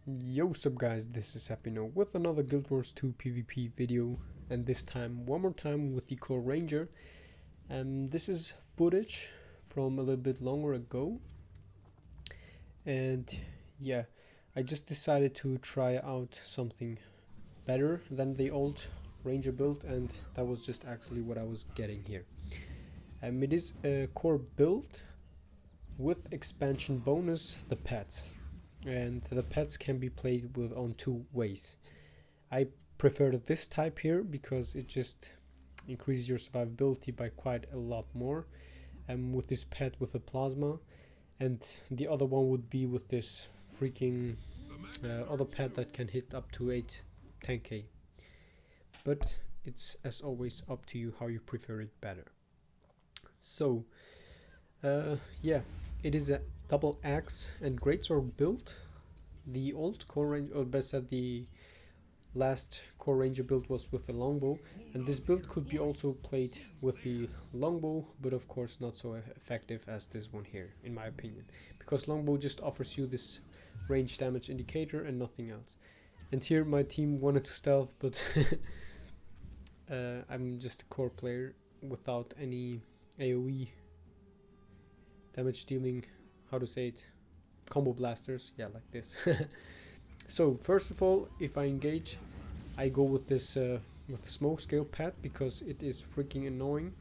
Yo, what's up guys, this is Happino with another Guild Wars 2 PvP video, and this time, one more time with the Core Ranger. This is footage from a little bit longer ago, and yeah, I just decided to try out something better than the old Ranger build, and that was just actually what I was getting here. It is a core build with expansion bonus, the pets. And the pets can be played with on two ways. I prefer this type here because it just increases your survivability by quite a lot more, with this pet with the plasma, and the other one would be with this freaking other pet that can hit up to 10k. But it's as always up to you how you prefer it better. So yeah, it is a double axe and greatsword build. The old core ranger, or best said, the last core ranger build was with the longbow, and this build could be also played with the longbow, but of course not so effective as this one here, in my opinion, because longbow just offers you this range damage indicator and nothing else. And here my team wanted to stealth, but I'm just a core player without any AoE damage dealing, how to say it, combo blasters, yeah, like this. So first of all, if I engage, I go with this with the smokescale pet because it is freaking annoying.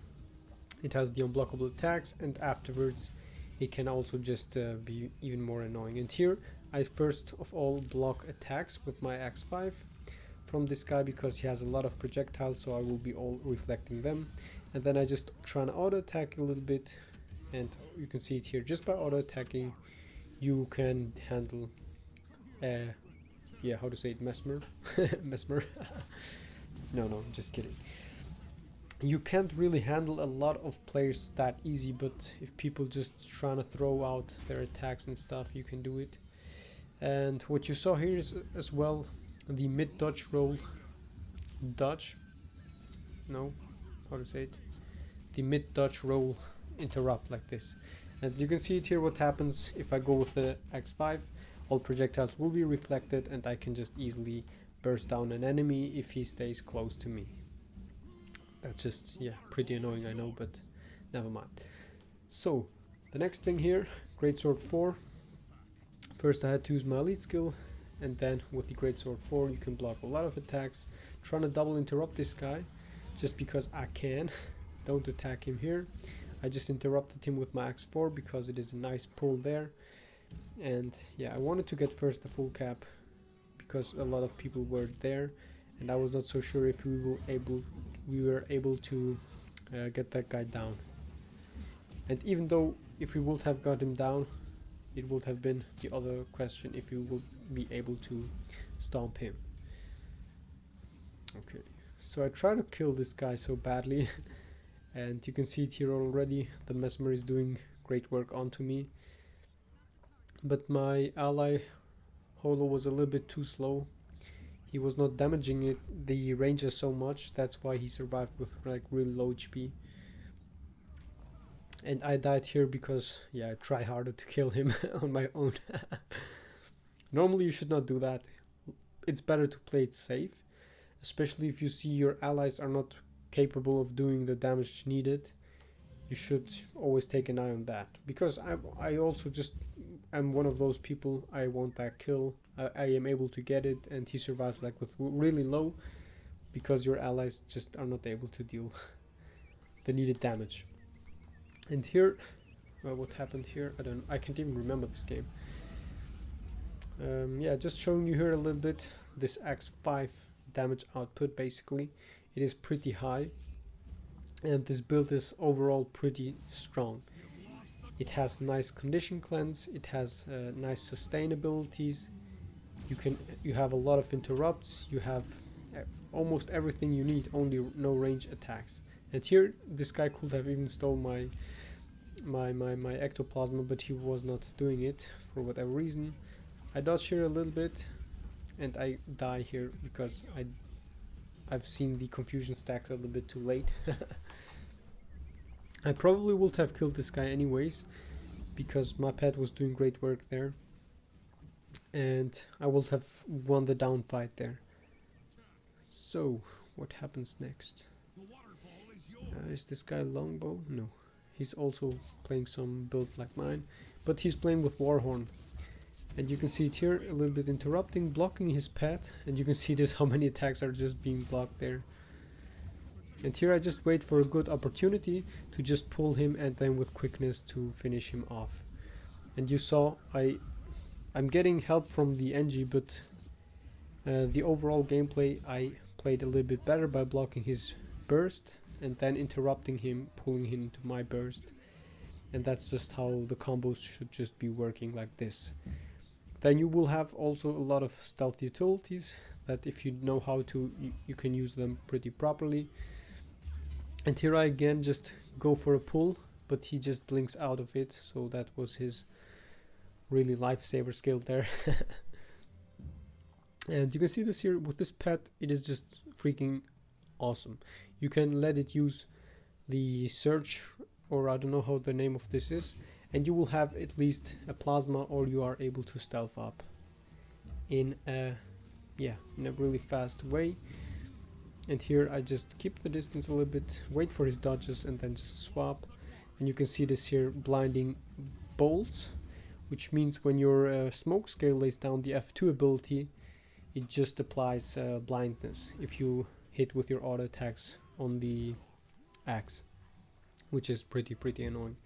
It has the unblockable attacks, and afterwards it can also just be even more annoying. And here I first of all block attacks with my X5 from this guy because he has a lot of projectiles, so I will be all reflecting them. And then I just try and auto attack a little bit, and you can see it here. Just by auto attacking, you can handle yeah, how to say it, mesmer. Mesmer. No, just kidding. You can't really handle a lot of players that easy, but if people just trying to throw out their attacks and stuff, you can do it. And what you saw here is as well the mid dodge roll dodge. No, how to say it? The mid dodge roll interrupt like this. And you can see it here what happens if I go with the X5. All projectiles will be reflected, and I can just easily burst down an enemy if he stays close to me. That's just, yeah, pretty annoying, I know, but never mind. So the next thing here, greatsword 4. First I had to use my elite skill, and then with the greatsword 4 you can block a lot of attacks. Trying to double interrupt this guy just because I can. Don't attack him here. I just interrupted him with my X4 because it is a nice pull there. And yeah, I wanted to get first the full cap because a lot of people were there, and I was not so sure if we were able to get that guy down. And even though if we would have got him down, it would have been the other question if we would be able to stomp him. Okay, so I try to kill this guy so badly. And you can see it here already, the mesmer is doing great work onto me. But my ally Holo was a little bit too slow. He was not damaging the ranger so much, that's why he survived with like really low HP. And I died here because, yeah, I try harder to kill him on my own. Normally you should not do that. It's better to play it safe, especially if you see your allies are not capable of doing the damage needed. You should always take an eye on that, because I also just am one of those people. I want that kill. I am able to get it, and he survives like with really low, because your allies just are not able to deal the needed damage. And here, well, what happened here? I can't even remember this game. Yeah, just showing you here a little bit this X5 damage output. Basically, it is pretty high, and this build is overall pretty strong. It has nice condition cleanse, it has nice sustainabilities. You have a lot of interrupts, you have almost everything you need, only no range attacks. And here this guy could have even stole my ectoplasma, but he was not doing it for whatever reason. I dodge here a little bit, and I die here because I've seen the confusion stacks a little bit too late. I probably would have killed this guy anyways, because my pet was doing great work there. and I would have won the down fight there. So what happens next? Is this guy longbow? No, he's also playing some build like mine, but he's playing with Warhorn. And you can see it here, a little bit interrupting, blocking his pet, and you can see this how many attacks are just being blocked there. And here I just wait for a good opportunity to just pull him and then with quickness to finish him off. And you saw I'm getting help from the NG, but the overall gameplay I played a little bit better by blocking his burst and then interrupting him, pulling him into my burst. And that's just how the combos should just be working like this. Then you will have also a lot of stealth utilities that if you know how to, you can use them pretty properly. And here I again just go for a pull, but he just blinks out of it, so that was his really lifesaver skill there. And you can see this here with this pet, it is just freaking awesome. You can let it use the search, or I don't know how the name of this is, and you will have at least a plasma, or you are able to stealth up in a really fast way. And here I just keep the distance a little bit, wait for his dodges, and then just swap. And you can see this here blinding bolts, which means when your smoke scale lays down the F2 ability, it just applies blindness if you hit with your auto attacks on the axe, which is pretty annoying.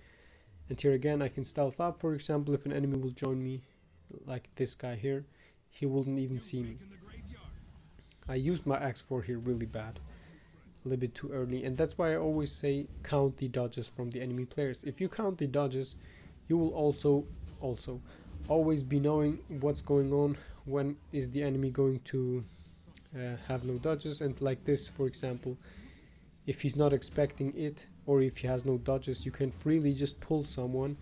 And here again I can stealth up. For example, if an enemy will join me, like this guy here, he wouldn't even see me. I used my X4 here really bad, a little bit too early, and that's why I always say count the dodges from the enemy players. If you count the dodges, you will also always be knowing what's going on, when is the enemy going to have no dodges. And like this, for example, if he's not expecting it, or if he has no dodges, you can freely just pull someone,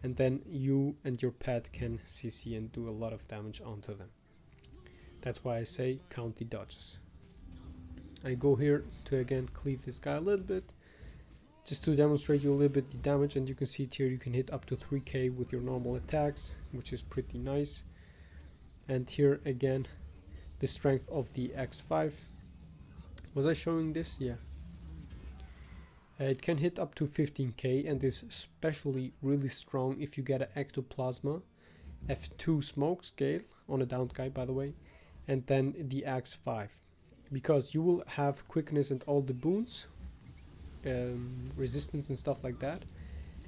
and then you and your pet can CC and do a lot of damage onto them. That's why I say count the dodges. I go here to again cleave this guy a little bit, just to demonstrate you a little bit the damage. And you can see it here, you can hit up to 3k with your normal attacks, which is pretty nice. And here again, the strength of the X5. Was I showing this? Yeah. It can hit up to 15k and is especially really strong if you get an ectoplasma, F2 smoke scale on a downed guy, by the way, and then the X5, because you will have quickness and all the boons, resistance and stuff like that,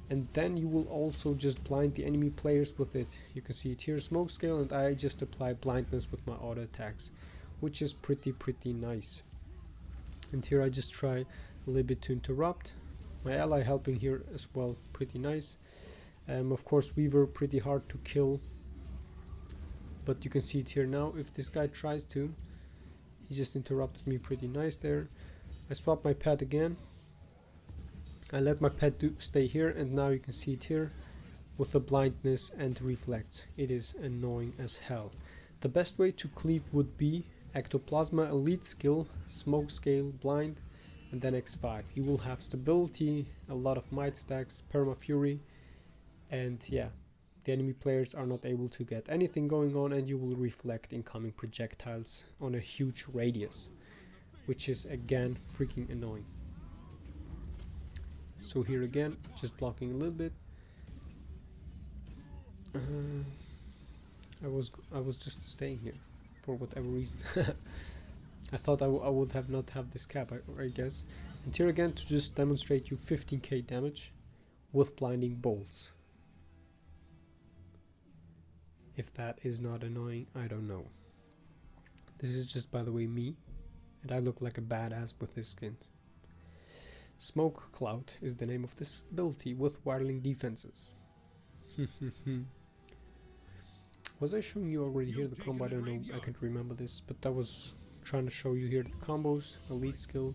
and then you will also just blind the enemy players with it. You can see it here, smoke scale, and I just apply blindness with my auto attacks, which is pretty nice. And here I just try a little bit to interrupt. My ally helping here as well, pretty nice. Of course Weaver pretty hard to kill, but you can see it here now. If this guy tries to, he just interrupted me pretty nice there. I swap my pet again. I let my pet stay here, and now you can see it here with the blindness and reflects. It is annoying as hell. The best way to cleave would be ectoplasma, elite skill, smoke scale, blind, and then X5. You will have stability, a lot of might stacks, perma fury, and yeah, the enemy players are not able to get anything going on, and you will reflect incoming projectiles on a huge radius, which is again freaking annoying. So here again, just blocking a little bit. I was just staying here for whatever reason. I thought I would have not have this cap, I guess. And here again to just demonstrate you 15k damage with blinding bolts. If that is not annoying, I don't know. This is just, by the way, me, and I look like a badass with this skin. Smoke Cloud is the name of this ability with whirling defenses. Was I showing you already here the combo? I don't know, I can't remember this, but I was trying to show you here the combos, elite skill,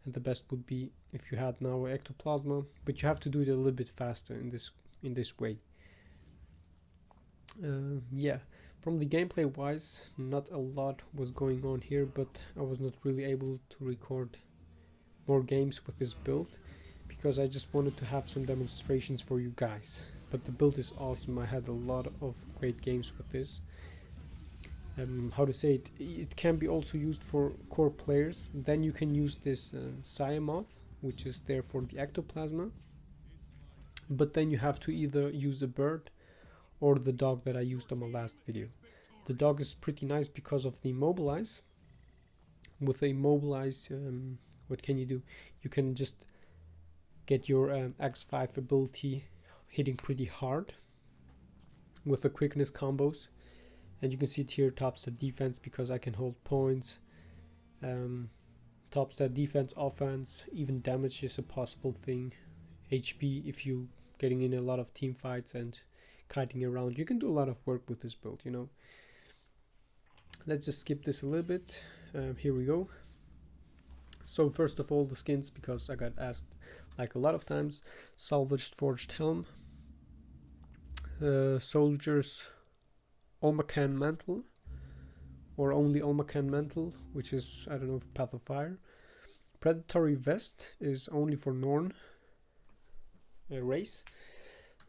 and the best would be if you had now ectoplasma, but you have to do it a little bit faster in this way. Yeah, from the gameplay wise, not a lot was going on here, but I was not really able to record more games with this build because I just wanted to have some demonstrations for you guys. but the build is awesome. I had a lot of great games with this. How to say it? It can be also used for core players. Then you can use this imob, which is there for the ectoplasma. But then you have to either use a bird or the dog that I used on my last video. The dog is pretty nice because of the immobilize. With the immobilize, what can you do? You can just get your X5 ability hitting pretty hard with the quickness combos. And you can see it here, top stat defense, because I can hold points. Top stat defense, offense, even damage is a possible thing. HP if you getting in a lot of team fights and kiting around. You can do a lot of work with this build, you know. Let's just skip this a little bit. Here we go. So first of all, the skins, because I got asked like a lot of times. Salvaged forged helm, soldiers Olmacan mantle, or only Olmacan mantle, which is, I don't know, Path of Fire. Predatory vest is only for Norn race,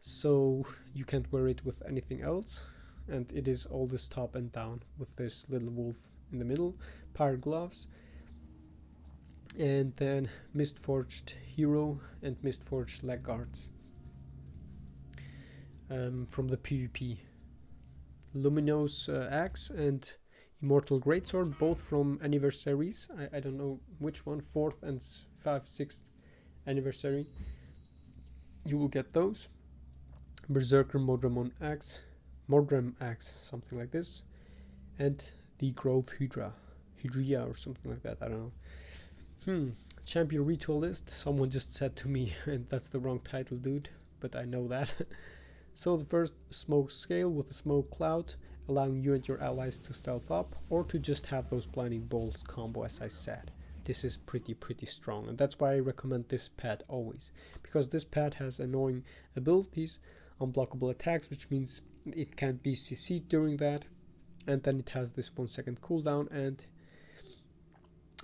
so you can't wear it with anything else, and it is all this top and down with this little wolf in the middle. Pirate gloves, and then Mistforged hero and Mistforged leg guards from the PvP. Luminous axe and Immortal greatsword, both from anniversaries. I don't know which one, 4th and 5th, 6th anniversary. You will get those. Berserker Modram axe, something like this, and the Grove Hydra or something like that. I don't know. Champion ritual list. Someone just said to me, and that's the wrong title, dude. But I know that. So the first, smokescale with a smoke cloud, allowing you and your allies to stealth up, or to just have those blinding bolts combo, as I said. This is pretty strong, and that's why I recommend this pet always, because this pet has annoying abilities, unblockable attacks, which means it can't be CC'd during that, and then it has this 1 second cooldown, and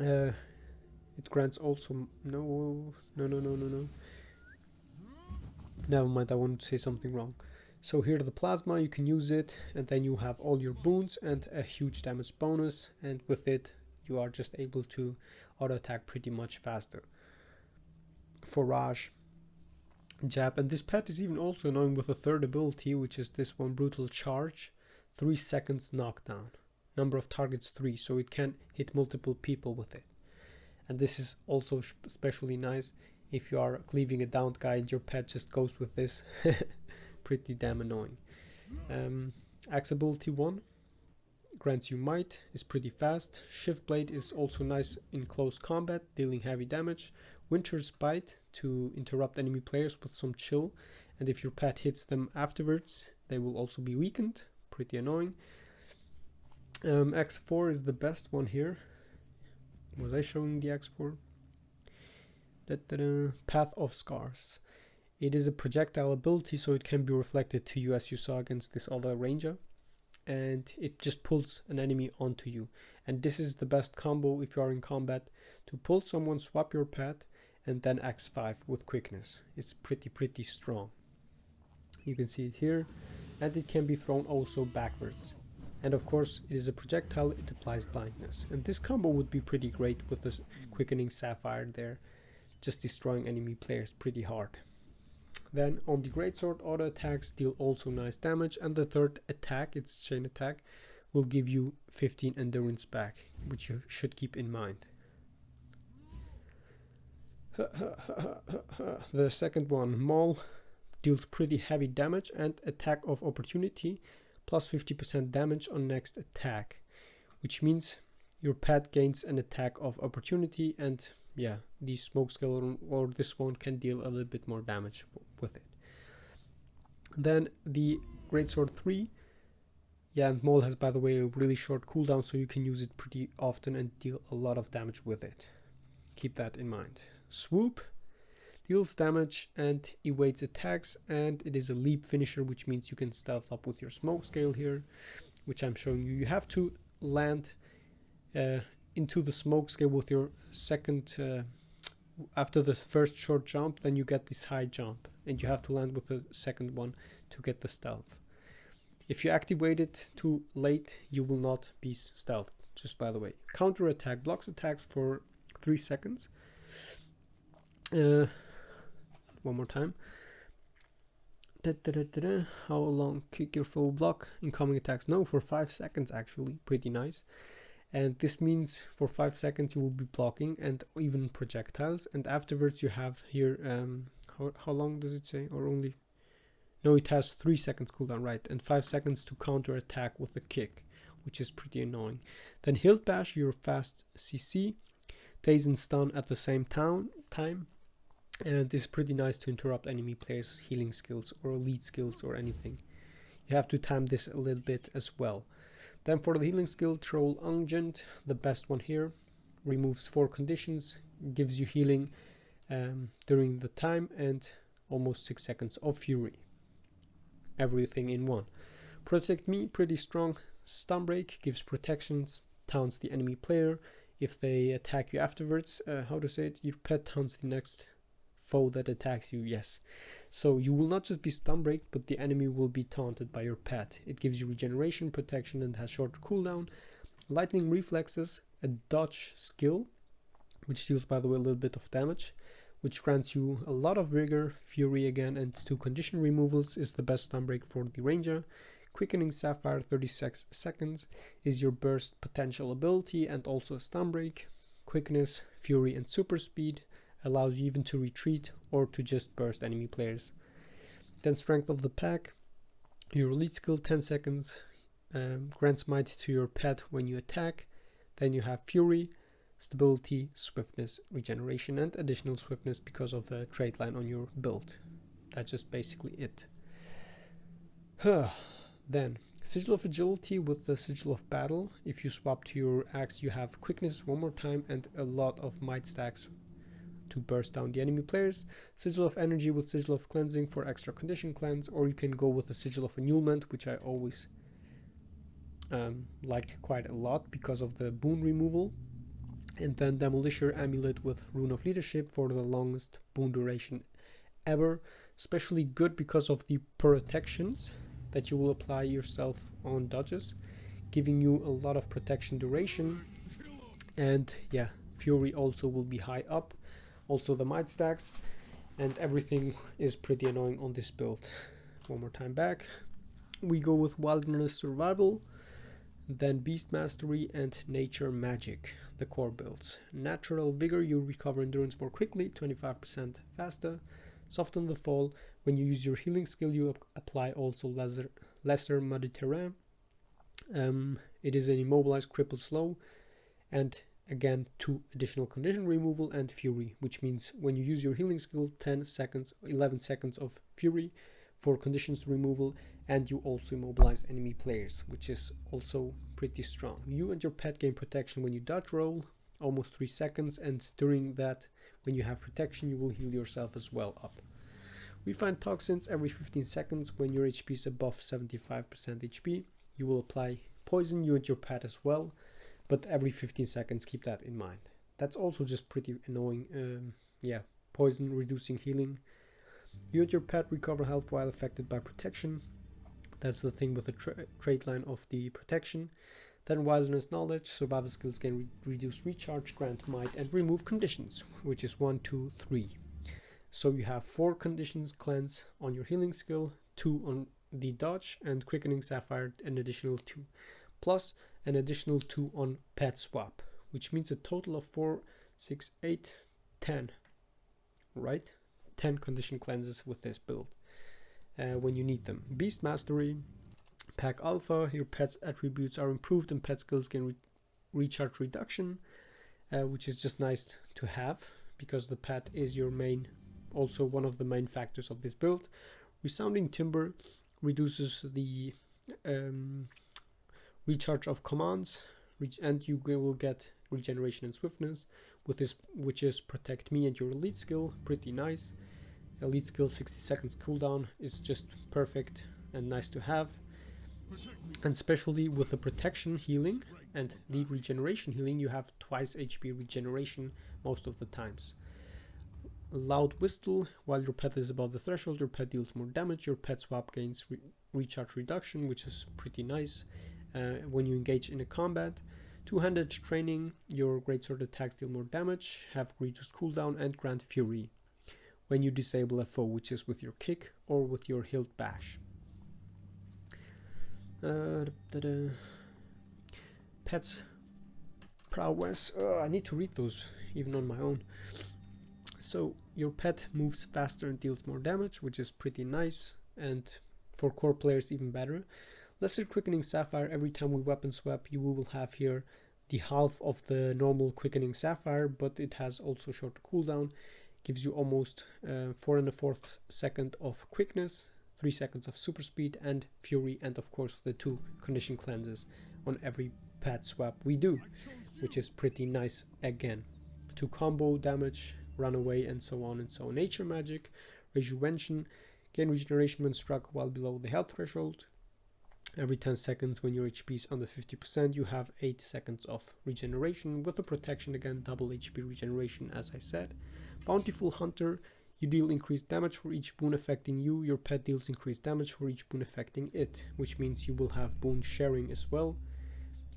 it grants also no. Never mind, I wanted to say something wrong. So here the plasma, you can use it, and then you have all your boons and a huge damage bonus, and with it you are just able to auto attack pretty much faster. Forage, jab, and this pet is even also annoying with a third ability, which is this one, brutal charge, 3 seconds knockdown, number of targets 3, so it can hit multiple people with it. And this is also especially nice if you are cleaving a downed guy and your pet just goes with this. Pretty damn annoying. Axe ability 1 grants you might, is pretty fast. Shift blade is also nice in close combat, dealing heavy damage. Winter's bite to interrupt enemy players with some chill, and if your pet hits them afterwards they will also be weakened. Pretty annoying. X4 is the best one here. Was I showing the X4? Path of Scars. It is a projectile ability, so it can be reflected to you, as you saw against this other ranger, and it just pulls an enemy onto you. And this is the best combo if you are in combat, to pull someone, swap your pet, and then X5 with quickness. It's pretty strong. You can see it here, and it can be thrown also backwards. And of course, it is a projectile, it applies blindness. And this combo would be pretty great with this quickening sapphire there, just destroying enemy players pretty hard. Then on the greatsword, auto attacks deal also nice damage, and the third attack, its chain attack, will give you 15 endurance back, which you should keep in mind. The second one, Maul, deals pretty heavy damage and attack of opportunity, plus 50% damage on next attack, which means your pet gains an attack of opportunity, and yeah, the smokescale or this one can deal a little bit more damage with it. Then the greatsword 3, yeah, and Maul has, by the way, a really short cooldown, so you can use it pretty often and deal a lot of damage with it. Keep that in mind. Swoop deals damage and evades attacks, and it is a leap finisher, which means you can stealth up with your smokescale here, which I'm showing you. You have to land into the smokescale with your second, after the first short jump, then you get this high jump, and you have to land with the second one to get the stealth. If you activate it too late, you will not be stealth, just by the way. Counter attack blocks attacks for 3 seconds. One more time. How long kick your foe block incoming attacks? No, for 5 seconds actually, pretty nice. And this means for 5 seconds you will be blocking and even projectiles, and afterwards you have here how long does it say? Or only, no, it has 3 seconds cooldown, right, and 5 seconds to counter attack with a kick, which is pretty annoying. Then hilt bash, your fast CC, daze and stun at the same time, and this is pretty nice to interrupt enemy players' healing skills or elite skills or anything. You have to time this a little bit as well. Then for the healing skill, Troll Unguent, the best one here, removes 4 conditions, gives you healing during the time, and almost 6 seconds of fury. Everything in one. Protect Me, pretty strong. Stun Break gives protections, taunts the enemy player. If they attack you afterwards, how to say it? Your pet taunts the next foe that attacks you, yes. So you will not just be stun break, but the enemy will be taunted by your pet. It gives you regeneration, protection, and has short cooldown. Lightning Reflexes, a dodge skill, which deals, by the way, a little bit of damage, which grants you a lot of vigor, fury again, and 2 condition removals, is the best stun break for the ranger. Quickening Sapphire, 36 seconds, is your burst potential ability and also a stun break. Quickness, fury, and super speed allows you even to retreat or to just burst enemy players. Then Strength of the Pack, your elite skill, 10 seconds, grants might to your pet when you attack. Then you have Fury, Stability, Swiftness, Regeneration, and additional Swiftness because of a trait line on your build. That's just basically it. Then Sigil of Agility with the Sigil of Battle. If you swap to your axe, you have Quickness one more time and a lot of might stacks to burst down the enemy players. Sigil of Energy with Sigil of Cleansing for extra condition cleanse, or you can go with a Sigil of Annulment, which I always like quite a lot because of the boon removal. And then Demolisher Amulet with Rune of Leadership for the longest boon duration ever, especially good because of the protections that you will apply yourself on dodges, giving you a lot of protection duration. And yeah, Fury also will be high up, also the might stacks, and everything is pretty annoying on this build. One more time back, we go with Wilderness Survival, then Beast Mastery and Nature Magic, the core builds. Natural Vigor, you recover endurance more quickly, 25% faster. Soften the Fall, when you use your healing skill you apply also lesser muddy terrain. It is an immobilized cripple slow, and again 2 additional condition removal and fury, which means when you use your healing skill 10 seconds 11 seconds of fury for conditions removal, and you also immobilize enemy players, which is also pretty strong. You and your pet gain protection when you dodge roll, almost 3 seconds, and during that, when you have protection, you will heal yourself as well up. We find toxins every 15 seconds. When your HP is above 75% HP, you will apply poison, you and your pet as well, but every 15 seconds, keep that in mind. That's also just pretty annoying. Poison reducing healing. You and your pet recover health while affected by protection. That's the thing with the trait line of the protection. Then Wilderness Knowledge, survival skills can reduce recharge, grant might, and remove conditions, which is 1, 2, 3. So you have 4 conditions cleanse on your healing skill, 2 on the dodge, and Quickening Sapphire an additional 2, plus an additional 2 on pet swap, which means a total of 4, 6, 8, 10, right? 10 condition cleanses with this build when you need them. Beast Mastery, Pack Alpha, your pet's attributes are improved and pet skills can recharge reduction, which is just nice to have because the pet is your main, also one of the main factors of this build. Resounding Timber reduces the recharge of commands, and you will get regeneration and swiftness with this, which is Protect Me and your elite skill, pretty nice. Elite skill 60 seconds cooldown is just perfect and nice to have, and especially with the protection healing and the regeneration healing, you have twice HP regeneration most of the times. loud whistle. While your pet is above the threshold, your pet deals more damage. Your pet swap gains recharge reduction, which is pretty nice when you engage in a combat. Two-handed training, your greatsword attacks deal more damage, have reduced cooldown, and grant fury when you disable a foe, which is with your kick or with your hilt bash. Pets prowess. I need to read those even on my own. So your pet moves faster and deals more damage, which is pretty nice, and for core players even better. Lesser quickening sapphire. Every time we weapon swap, you will have here the half of the normal quickening sapphire, but it has also shorter cooldown. Gives you almost 4 1/4 second of quickness, 3 seconds of super speed and fury, and of course the 2 condition cleanses on every pet swap we do, which is pretty nice again. 2 combo damage, runaway, and so on and so on. Nature magic, rejuvenation, gain regeneration when struck while below the health threshold. Every 10 seconds when your HP is under 50%, you have 8 seconds of regeneration. With the protection again, double HP regeneration as I said. Bountiful Hunter, you deal increased damage for each boon affecting you. Your pet deals increased damage for each boon affecting it, which means you will have boon sharing as well,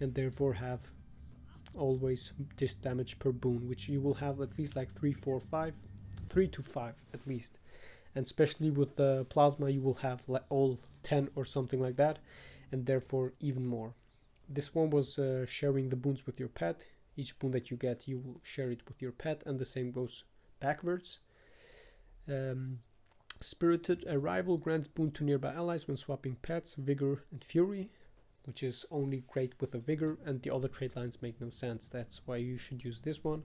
and therefore have always this damage per boon, which you will have at least like 3 to 5 at least. And especially with the plasma, you will have all 10 or something like that, and therefore even more. This one was sharing the boons with your pet. Each boon that you get, you will share it with your pet, and the same goes backwards. Spirited Arrival grants boon to nearby allies when swapping pets, vigor and fury, which is only great with a vigor, and the other trait lines make no sense. That's why you should use this one.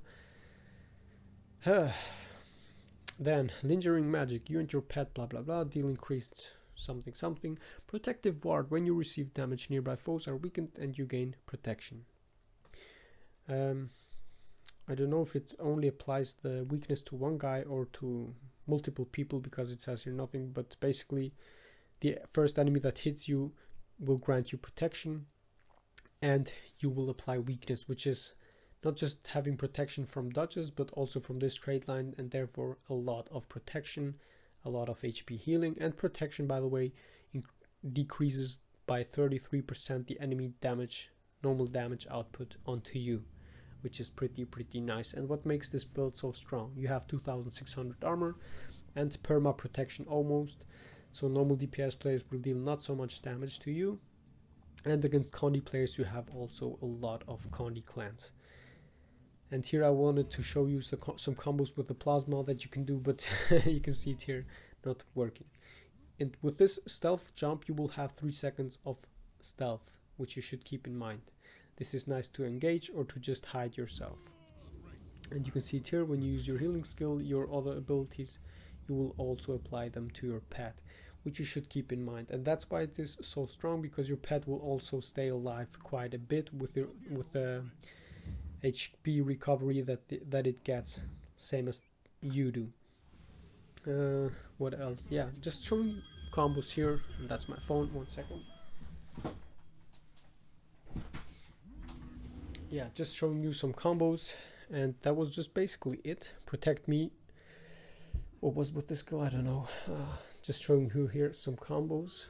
Then lingering magic, you and your pet blah blah blah deal increased something something. Protective ward, when you receive damage, nearby foes are weakened and you gain protection. I don't know if it only applies the weakness to one guy or to multiple people, because it says here nothing, but basically the first enemy that hits you will grant you protection, and you will apply weakness, which is not just having protection from dodges but also from this trait line, and therefore a lot of protection, a lot of HP healing. And protection, by the way, decreases by 33% the enemy damage, normal damage output onto you, which is pretty nice. And what makes this build so strong, you have 2600 armor and perma protection almost, so normal DPS players will deal not so much damage to you, and against Condi players you have also a lot of Condi clans. And here I wanted to show you some combos with the plasma that you can do, but you can see it here not working. And with this stealth jump, you will have 3 seconds of stealth, which you should keep in mind. This is nice to engage or to just hide yourself. And you can see it here, when you use your healing skill, your other abilities, you will also apply them to your pet, which you should keep in mind. And that's why it is so strong, because your pet will also stay alive quite a bit with the HP recovery that it gets, same as you do. What else? Yeah, just showing combos here, and that's my phone. 1 second. Yeah, just showing you some combos, and that was just basically it. Protect me. What was with this skill? I don't know. Just showing you here some combos.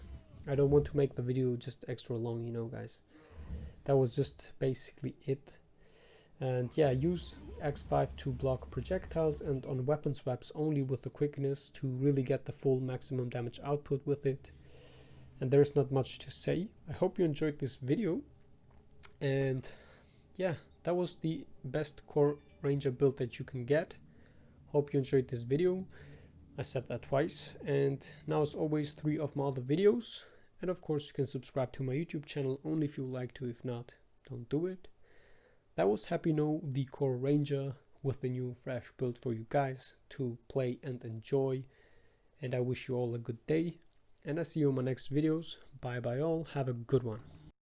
I don't want to make the video just extra long, you know, guys. That was just basically it. And yeah, use X5 to block projectiles, and on weapon swaps only with the quickness to really get the full maximum damage output with it. And there's not much to say. I hope you enjoyed this video, and yeah, that was the best core ranger build that you can get. Hope you enjoyed this video. I said that twice. And now, as always, 3 of my other videos, and of course you can subscribe to my YouTube channel only if you like to. If not, don't do it. That was Happy No, the core ranger, with the new fresh build for you guys to play and enjoy. And I wish you all a good day, and I see you in my next videos. Bye bye all, have a good one.